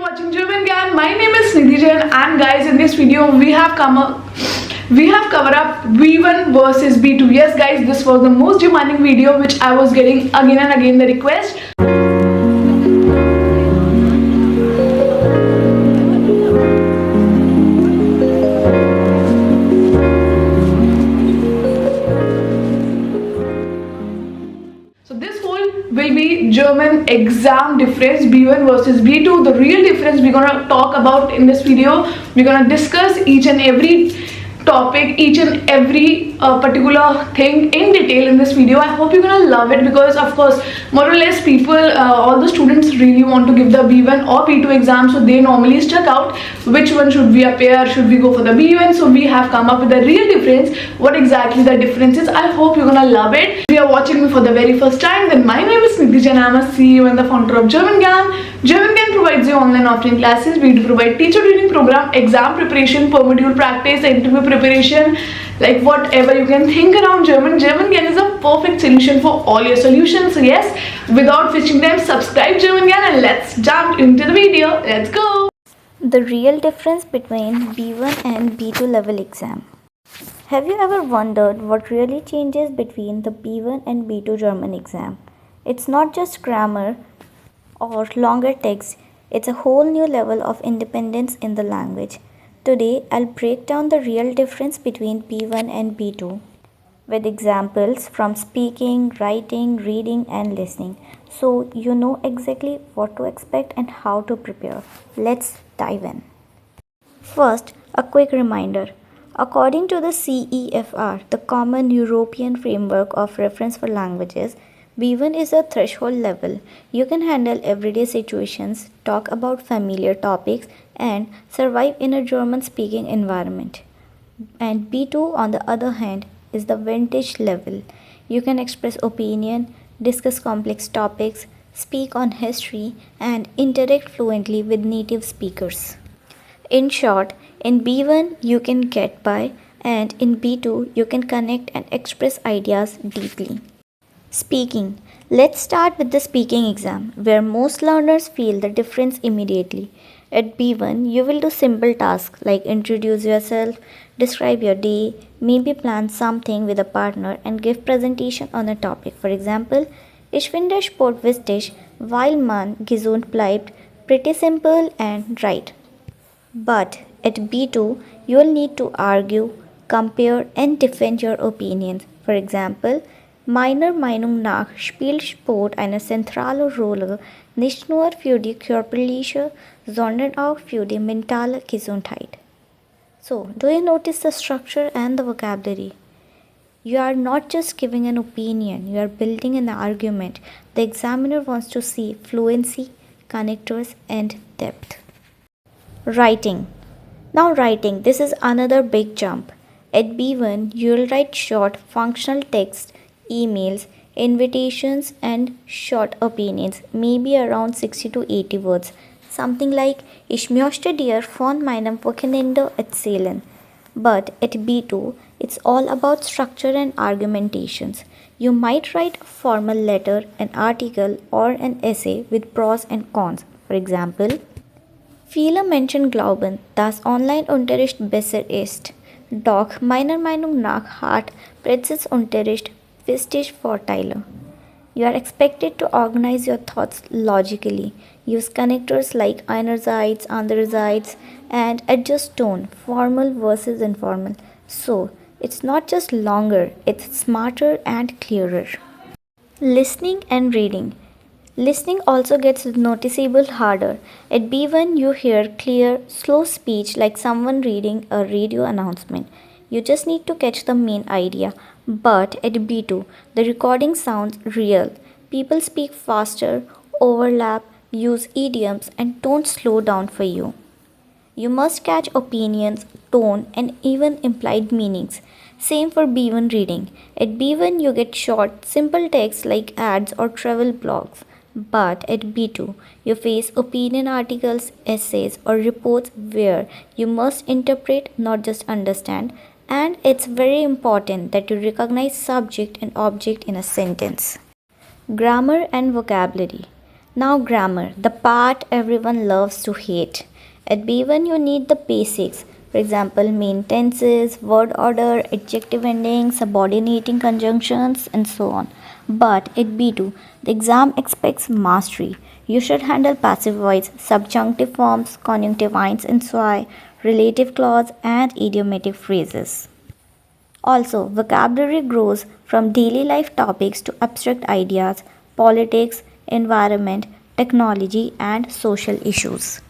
you're watching German Gyan. My name is Nidhi, and guys, in this video we have covered up B1 versus B2. Yes, guys, this was the most demanding video which I was getting again and again the request. Will be German exam difference B1 versus B2. The real difference we're gonna talk about in this video. We're gonna discuss each and every topic, each and every particular thing in detail in this video. I hope you're gonna love it because of course more or less people all the students really want to give the B1 or B2 exam, so they normally stuck out which one should we appear, should we go for the B1. So we have come up with the real difference, what exactly the difference is. I hope you're gonna love it. If you are watching me for the very first time, then my name is Nidhi and I'm a CEO and the founder of German Gyan. German Gyan provides you online offline classes. We do provide teacher training program, exam preparation, per module practice, interview preparation, like whatever you can think around German Gyan is a perfect solution for all your solutions. So yes, without wasting time, subscribe German Gyan and let's jump into the video. Let's go. The real difference between B1 and B2 level exam. Have you ever wondered what really changes between the B1 and B2 German exam? It's not just grammar or longer text, it's a whole new level of independence in the language. Today, I'll break down the real difference between B1 and B2 with examples from speaking, writing, reading, and listening, so you know exactly what to expect and how to prepare. Let's dive in. First, a quick reminder. According to the CEFR, the Common European Framework of Reference for Languages, B1 is a threshold level. You can handle everyday situations, talk about familiar topics, and survive in a German-speaking environment. And B2, on the other hand, is the vintage level. You can express opinion, discuss complex topics, speak on history, and interact fluently with native speakers. In short, in B1 you can get by, and in B2 you can connect and express ideas deeply. Speaking. Let's start with the speaking exam, where most learners feel the difference immediately. At B1, you will do simple tasks like introduce yourself, describe your day, maybe plan something with a partner, and give presentation on a topic. For example, Ich finde Sport wichtig, weil man gesund bleibt. Pretty simple and right. But at B2, you will need to argue, compare, and defend your opinions. For example, meiner Meinung nach spielt Sport eine zentrale Rolle, nicht nur für die körperliche, sondern auch für die mentale Gesundheit. So, do you notice the structure and the vocabulary? You are not just giving an opinion, you are building an argument. The examiner wants to see fluency, connectors, and depth. Writing. Now writing, this is another big jump. At B1, you will write short, functional text, emails, invitations, and short opinions, maybe around 60 to 80 words. Something like, Ich möchte dir von meinem Wochenende erzählen. But at B2, it's all about structure and argumentations. You might write a formal letter, an article, or an essay with pros and cons. For example, viele Menschen glauben, dass Online-Unterricht besser ist. Doch meiner Meinung nach hat Präsenzunterricht wichtige Vorteile. You are expected to organize your thoughts logically, use connectors like einerseits, andererseits, and adjust tone, formal versus informal. So, it's not just longer, it's smarter and clearer. Listening and reading. Listening also gets noticeable harder. At B1, you hear clear, slow speech like someone reading a radio announcement. You just need to catch the main idea. But at B2, the recording sounds real. People speak faster, overlap, use idioms, and don't slow down for you. You must catch opinions, tone, and even implied meanings. Same for B1 reading. At B1, you get short, simple text like ads or travel blogs. But at B2, you face opinion articles, essays, or reports where you must interpret, not just understand. And it's very important that you recognize subject and object in a sentence. Grammar and vocabulary. Now grammar, the part everyone loves to hate. At B1 you need the basics. For example, main tenses, word order, adjective endings, subordinating conjunctions and so on. But at B2, the exam expects mastery. You should handle passive voice, subjunctive forms, conjunctive eins and zwei, relative clause and idiomatic phrases. Also, vocabulary grows from daily life topics to abstract ideas, politics, environment, technology, and social issues.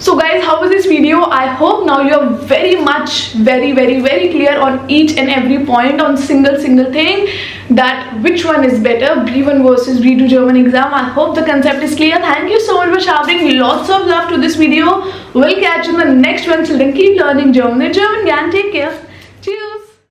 So guys, how was this video? I hope now you are very much, very clear on each and every point on single thing, that which one is better, B1 versus B2 German exam. I hope the concept is clear. Thank you so much for showering lots of love to this video. We'll catch you in the next one. Till then, keep learning German with German Gyan. Take care.